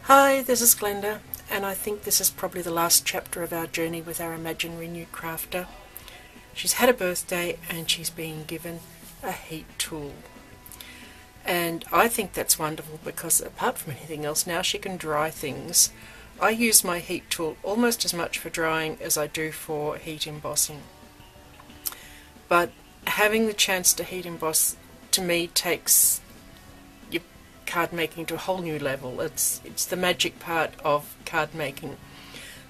Hi, this is Glenda, and I think this is probably the last chapter of our journey with our imaginary new crafter. She's had a birthday and she's been given a heat tool. And I think that's wonderful because apart from anything else, now she can dry things. I use my heat tool almost as much for drying as I do for heat embossing. But having the chance to heat emboss, to me, takes your card making to a whole new level. It's the magic part of card making.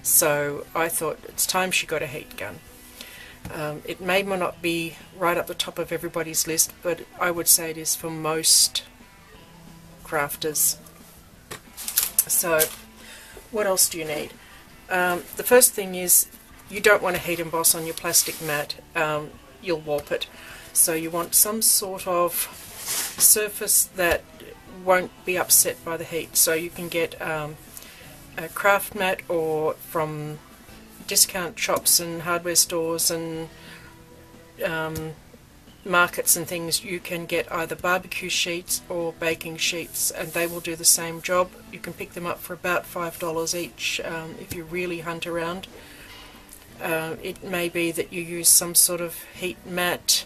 So I thought it's time she got a heat gun. It may not be right up the top of everybody's list, but I would say it is for most crafters. So what else do you need? The first thing is you don't want to heat emboss on your plastic mat. You'll warp it. So you want some sort of surface that won't be upset by the heat. So you can get a craft mat, or from discount shops and hardware stores and markets and things, you can get either barbecue sheets or baking sheets, and they will do the same job. You can pick them up for about $5 each if you really hunt around. It may be that you use some sort of heat mat,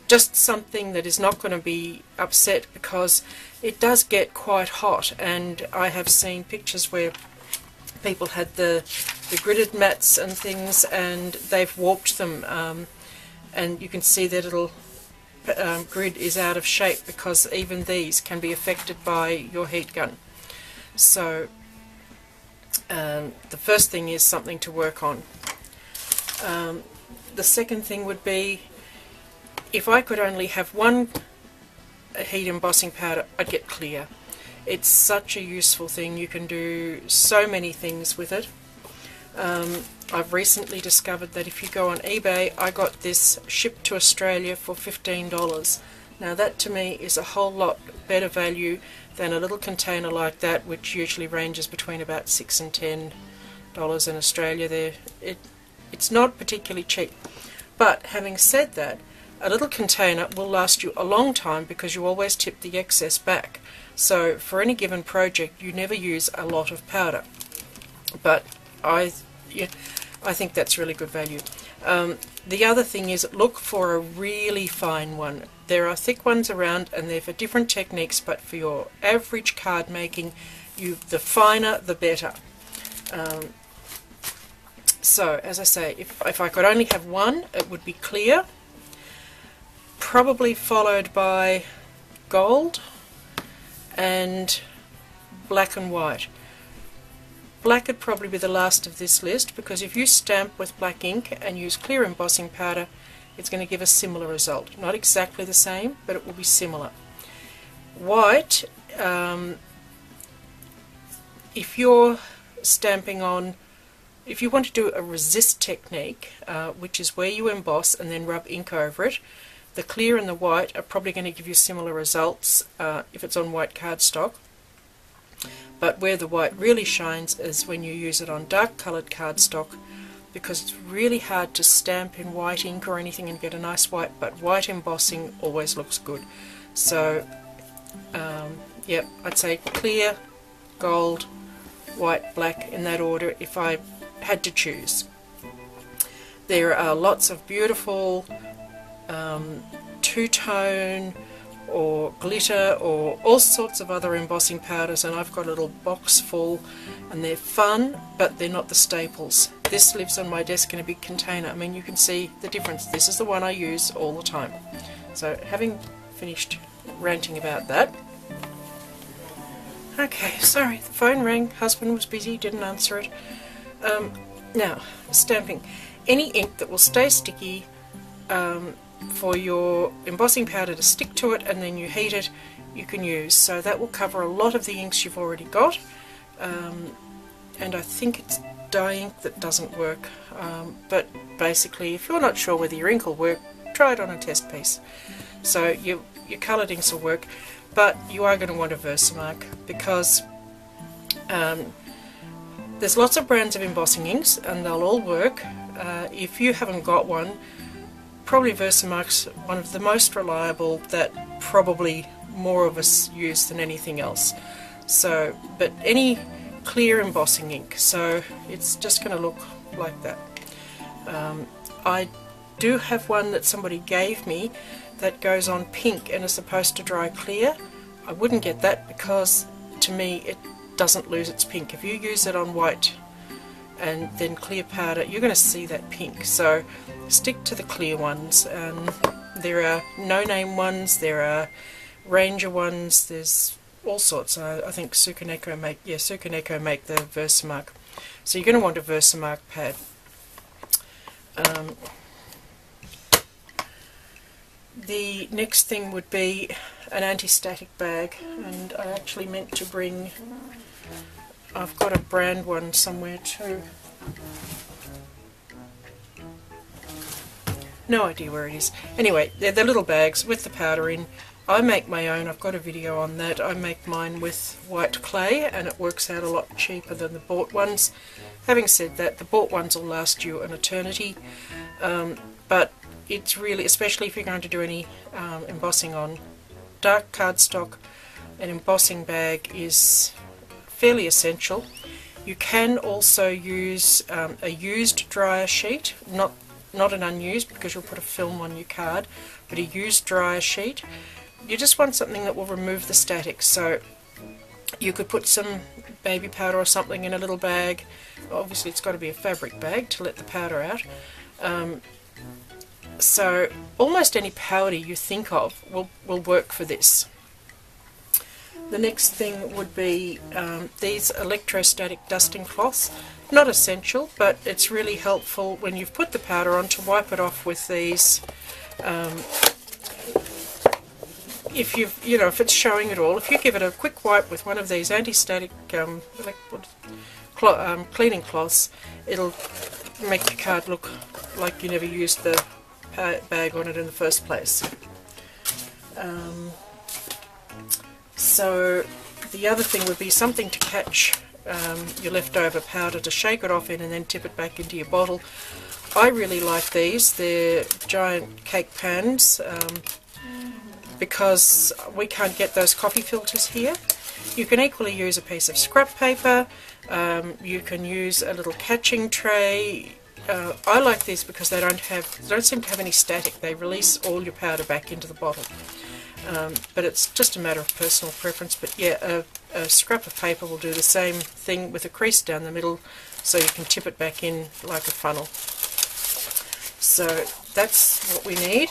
just something that is not going to be upset, because it does get quite hot, and I have seen pictures where people had the gridded mats and things and they've warped them, and you can see their little grid is out of shape because even these can be affected by your heat gun. So the first thing is something to work on. The second thing would be, if I could only have one heat embossing powder, I'd get clear. It's such a useful thing. You can do so many things with it. I've recently discovered that if you go on eBay, I got this shipped to Australia for $15. Now that to me is a whole lot better value than a little container like that, which usually ranges between about $6 and $10 in Australia. It's not particularly cheap. But having said that, a little container will last you a long time because you always tip the excess back. So for any given project you never use a lot of powder. But I think that's really good value. The other thing is, look for a really fine one. There are thick ones around and they're for different techniques, but for your average card making, the finer the better. So as I say, if I could only have one, it would be clear, probably followed by gold and black and white. Black would probably be the last of this list, because if you stamp with black ink and use clear embossing powder, it's going to give a similar result. Not exactly the same, but it will be similar. White, if you're stamping on, if you want to do a resist technique, which is where you emboss and then rub ink over it, the clear and the white are probably going to give you similar results if it's on white cardstock. But where the white really shines is when you use it on dark coloured cardstock, because it's really hard to stamp in white ink or anything and get a nice white, but white embossing always looks good. So yep, I'd say clear, gold, white, black, in that order if I had to choose. There are lots of beautiful two-tone or glitter or all sorts of other embossing powders, and I've got a little box full, and they're fun, but they're not the staples. This lives on my desk in a big container. I mean, you can see the difference. This is the one I use all the time. So having finished ranting about that, okay, sorry, the phone rang, husband was busy, didn't answer it. Now, stamping. Any ink that will stay sticky, for your embossing powder to stick to it and then you heat it, you can use. So that will cover a lot of the inks you've already got, and I think it's dye ink that doesn't work, but basically if you're not sure whether your ink will work, try it on a test piece. So your coloured inks will work, but you are going to want a Versamark, because there's lots of brands of embossing inks and they'll all work. If you haven't got one, probably Versamark's one of the most reliable, that probably more of us use than anything else. So, but any clear embossing ink, so it's just going to look like that. I do have one that somebody gave me that goes on pink and is supposed to dry clear. I wouldn't get that because to me it doesn't lose its pink. If you use it on white and then clear powder, you're going to see that pink. So stick to the clear ones. And there are no-name ones, there are Ranger ones, there's all sorts. I think Tsukineko make the Versamark. So you're going to want a Versamark pad. The next thing would be an anti-static bag, and I actually meant to bring, I've got a brand one somewhere too. No idea where it is. Anyway, they're the little bags with the powder in. I make my own, I've got a video on that. I make mine with white clay and it works out a lot cheaper than the bought ones. Having said that, the bought ones will last you an eternity, but it's really, especially if you're going to do any embossing on dark cardstock, an embossing bag is fairly essential. You can also use a used dryer sheet, not an unused because you'll put a film on your card, but a used dryer sheet. You just want something that will remove the static, so you could put some baby powder or something in a little bag. Obviously it's got to be a fabric bag to let the powder out. So almost any powder you think of will work for this. The next thing would be these electrostatic dusting cloths. Not essential, but it's really helpful when you've put the powder on to wipe it off with these. If if it's showing at all, if you give it a quick wipe with one of these anti-static cleaning cloths, it'll make your card look like you never used the bag on it in the first place. So the other thing would be something to catch your leftover powder, to shake it off in and then tip it back into your bottle. I really like these. They're giant cake pans. Because we can't get those coffee filters here. You can equally use a piece of scrap paper, you can use a little catching tray. I like these because they don't seem to have any static. They release all your powder back into the bottle. But it's just a matter of personal preference. But yeah, a scrap of paper will do the same thing with a crease down the middle, so you can tip it back in like a funnel. So that's what we need.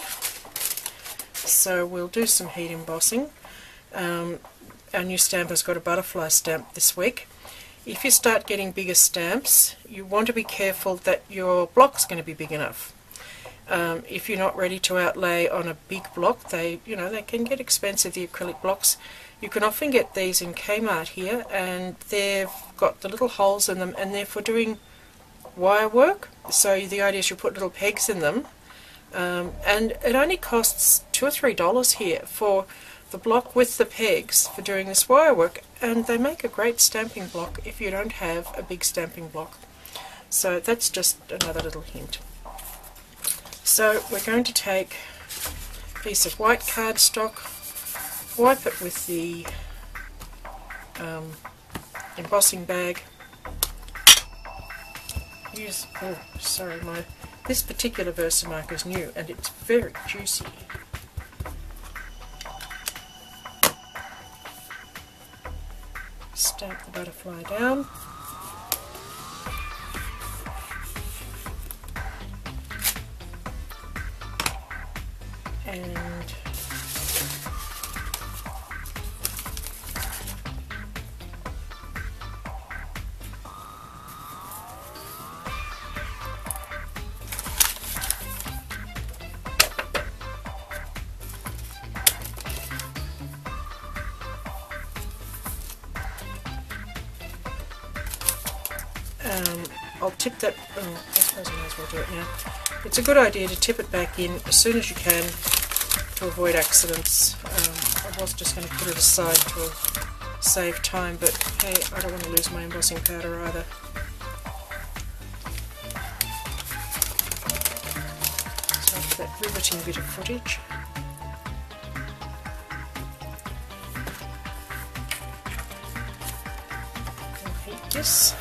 So we'll do some heat embossing. Our new stamper's got a butterfly stamp this week. If you start getting bigger stamps, you want to be careful that your block's going to be big enough. If you're not ready to outlay on a big block, they can get expensive, the acrylic blocks. You can often get these in Kmart here, and they've got the little holes in them, and they're for doing wire work. So the idea is you put little pegs in them. And it only costs $2 or $3 here for the block with the pegs for doing this wire work, and they make a great stamping block if you don't have a big stamping block. So that's just another little hint. So we're going to take a piece of white cardstock, wipe it with the embossing bag. This particular Versamark is new and it's very juicy. Stamp the butterfly down. And I'll tip that, I suppose I might as well do it now. It's a good idea to tip it back in as soon as you can to avoid accidents. I was just going to put it aside to save time, but hey, I don't want to lose my embossing powder either. So after that riveting bit of footage. piece.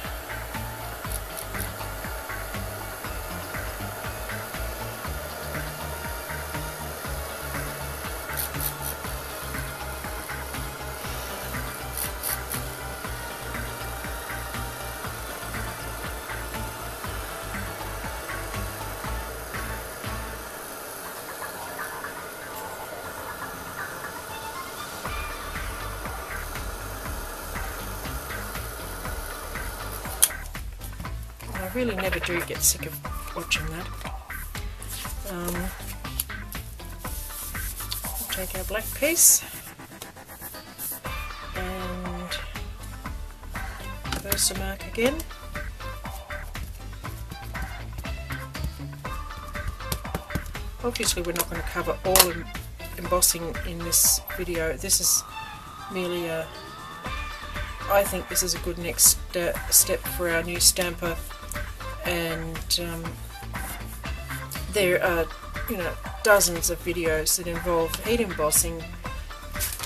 I really never do get sick of watching that. We'll take our black piece and Versamark again. Obviously we're not going to cover all embossing in this video. This is merely a, I think this is a good next step for our new stamper, and there are, you know, dozens of videos that involve heat embossing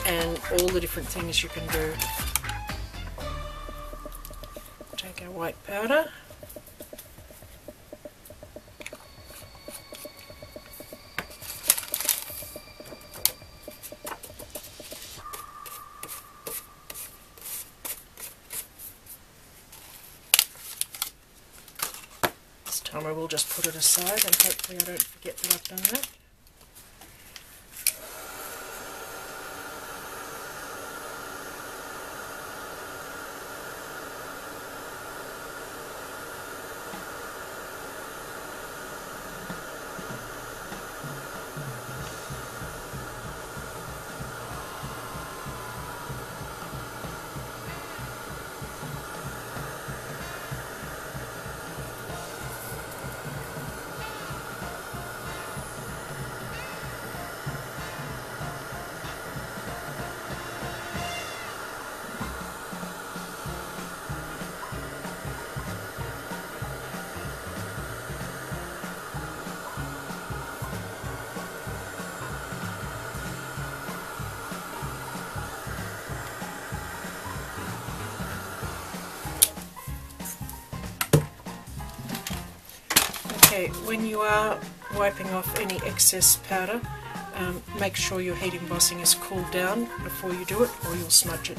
and all the different things you can do. Take our white powder. I will just put it aside and hopefully I don't forget that I've done that. Okay, when you are wiping off any excess powder, make sure your heat embossing is cooled down before you do it, or you'll smudge it.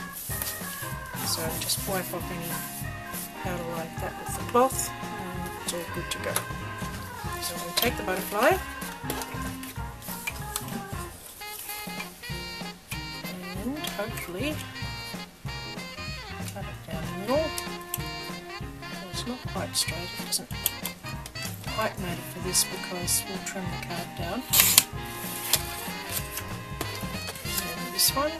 So just wipe off any powder like that with the cloth, and it's all good to go. So we'll take the butterfly and hopefully cut it down the middle. Well, it's not quite straight, it doesn't quite matter for this because we'll trim the card down. And this one.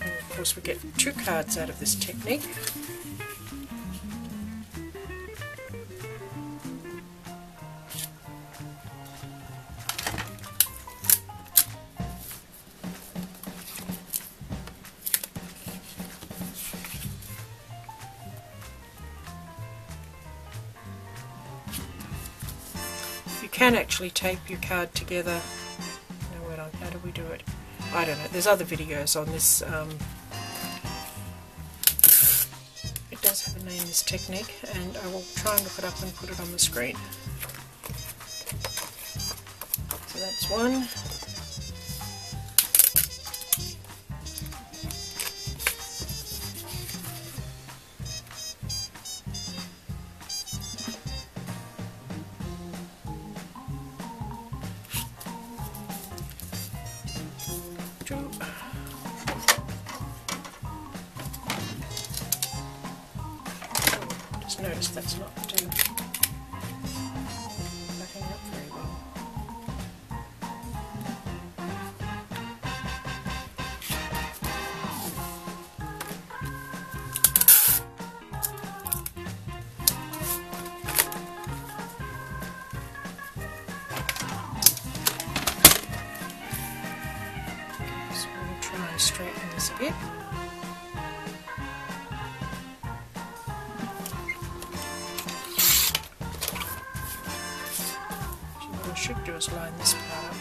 And of course we get 2 cards out of this technique. You can actually tape your card together. No, wait on, how do we do it? I don't know, there's other videos on this. It does have a name, this technique, and I will try and look it up and put it on the screen. So that's one. Just notice that's not backing up very well. So we'll try and straighten this a bit. should do is line this part up.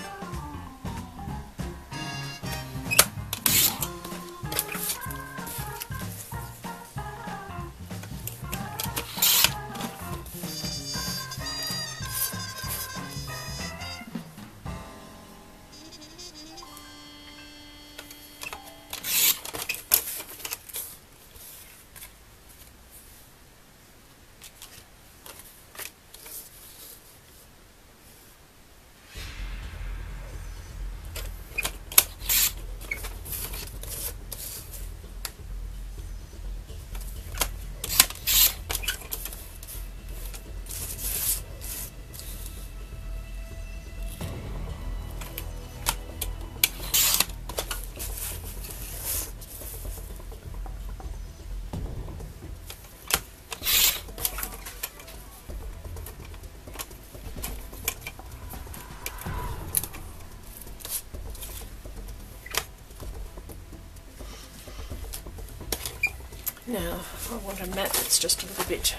Now I want a mat that's just a little bit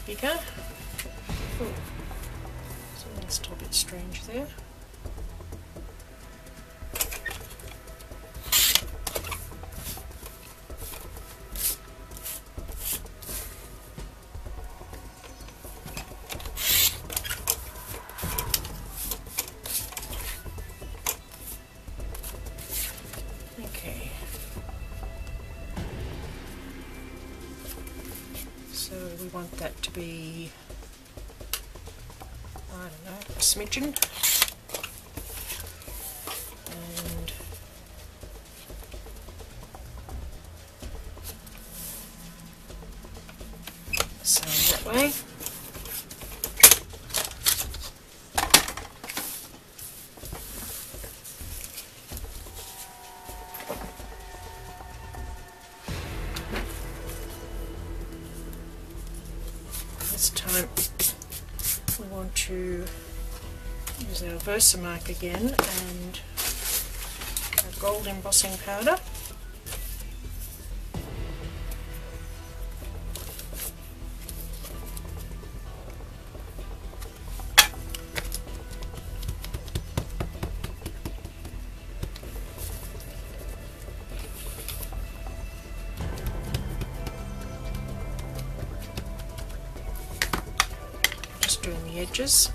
bigger. Ooh, something's still a bit strange there. So we want that to be, I don't know, a smidgen, and so that way. This time we want to use our Versamark again and our gold embossing powder. Doing the edges.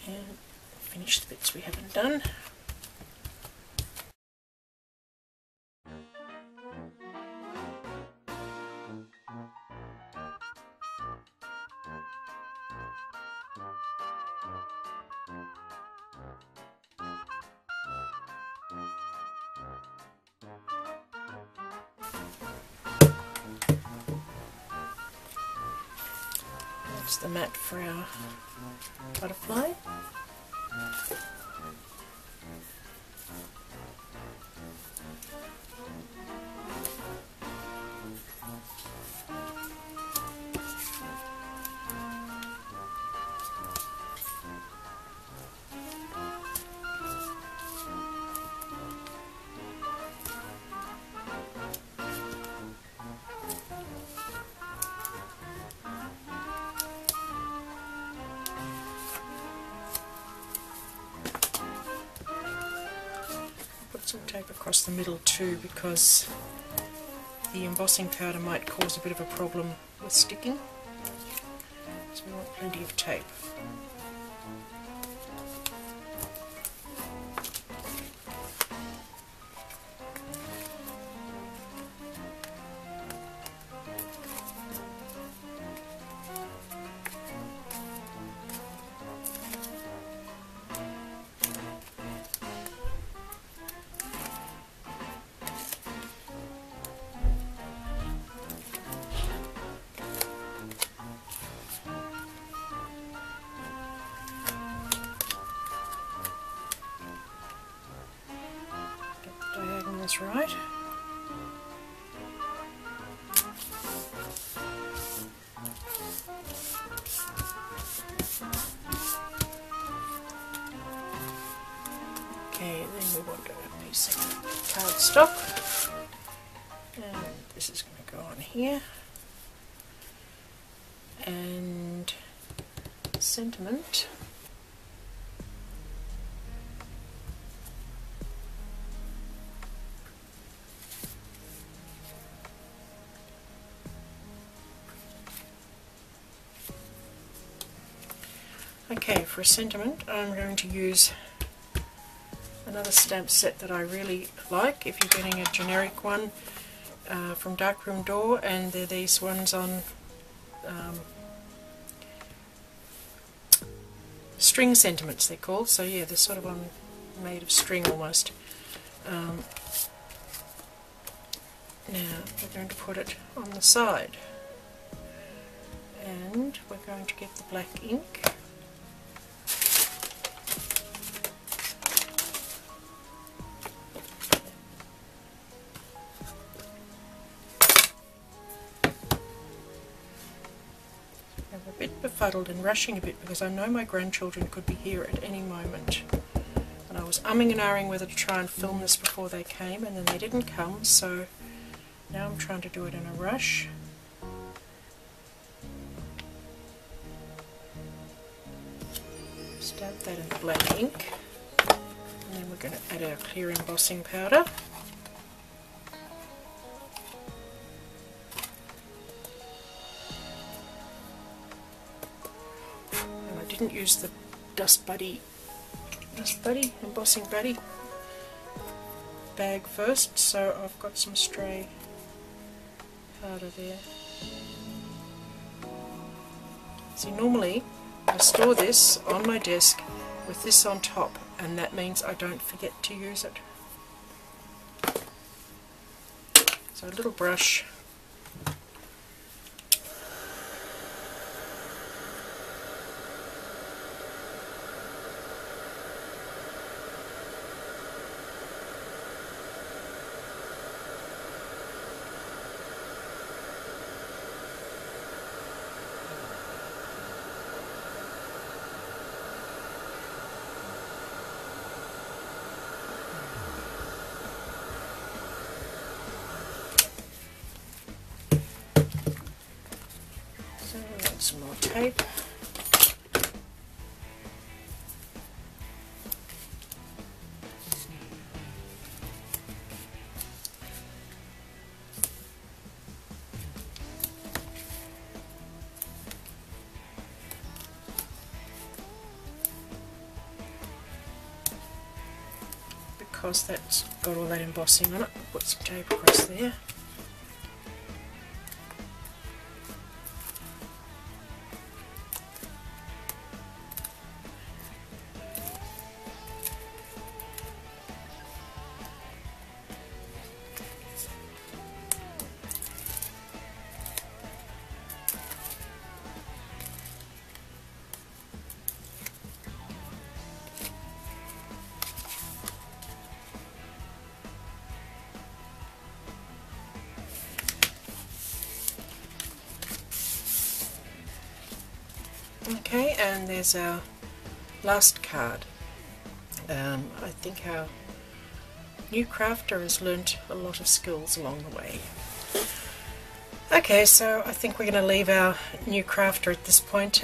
And finish the bits we haven't done. That's the mat for our butterfly. Some tape across the middle too, because the embossing powder might cause a bit of a problem with sticking, so we want plenty of tape. size right. Okay, then we want a piece of cardstock, and this is going to go on here, and sentiment. Okay, for a sentiment I'm going to use another stamp set that I really like. If you're getting a generic one from Darkroom Door, and they're these ones on string sentiments they're called, so yeah, they're sort of on made of string almost. Now we're going to put it on the side, and we're going to get the black ink. I'm a bit befuddled and rushing a bit because I know my grandchildren could be here at any moment. And I was umming and ahhing whether to try and film this before they came, and then they didn't come, so now I'm trying to do it in a rush. Stab that in the black ink, and then we're going to add our clear embossing powder. And I didn't use the Dust Buddy embossing buddy bag first, so I've got some stray powder there. See, normally I store this on my desk with this on top, and that means I don't forget to use it. So a little brush. Some more tape. Because that's got all that embossing on it, I'll put some tape across there. Okay, and there's our last card. I think our new crafter has learnt a lot of skills along the way. Okay, so I think we're going to leave our new crafter at this point.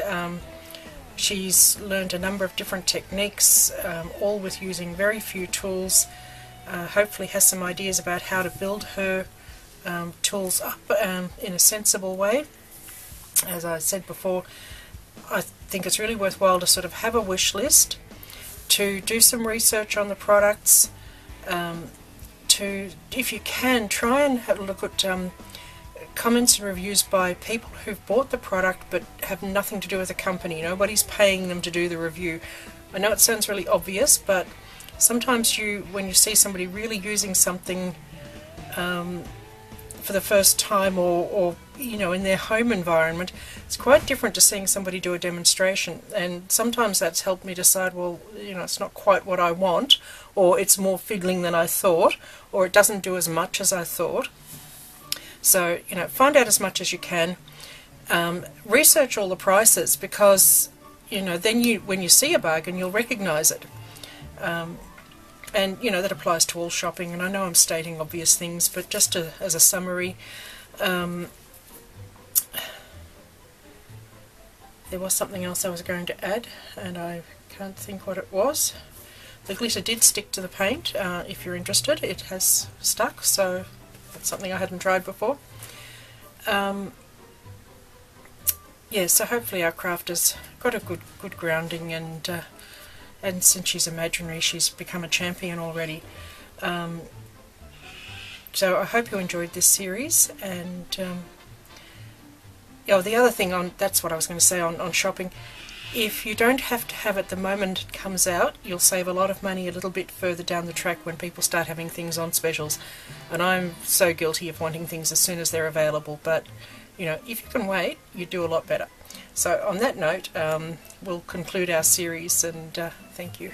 She's learned a number of different techniques, all with using very few tools. Hopefully has some ideas about how to build her tools up in a sensible way. As I said before, I think it's really worthwhile to sort of have a wish list, to do some research on the products, to, if you can, try and have a look at comments and reviews by people who've bought the product but have nothing to do with the company. Nobody's paying them to do the review. I know it sounds really obvious, but sometimes when you see somebody really using something for the first time, or in their home environment, it's quite different to seeing somebody do a demonstration, and sometimes that's helped me decide, well, it's not quite what I want, or it's more fiddling than I thought, or it doesn't do as much as I thought. So, you know, find out as much as you can. Research all the prices, because, you know, then when you see a bargain, you'll recognise it. And, you know, that applies to all shopping, and I know I'm stating obvious things, but just as a summary, there was something else I was going to add, and I can't think what it was. The glitter did stick to the paint. If you're interested, it has stuck, so that's something I hadn't tried before. Yeah, so hopefully our craft has got a good grounding, and since she's imaginary, she's become a champion already. So I hope you enjoyed this series. And oh, the other thing that's what I was going to say on shopping. If you don't have to have it the moment it comes out, you'll save a lot of money a little bit further down the track when people start having things on specials. And I'm so guilty of wanting things as soon as they're available, but you know, if you can wait, you do a lot better. So on that note, we'll conclude our series, and thank you.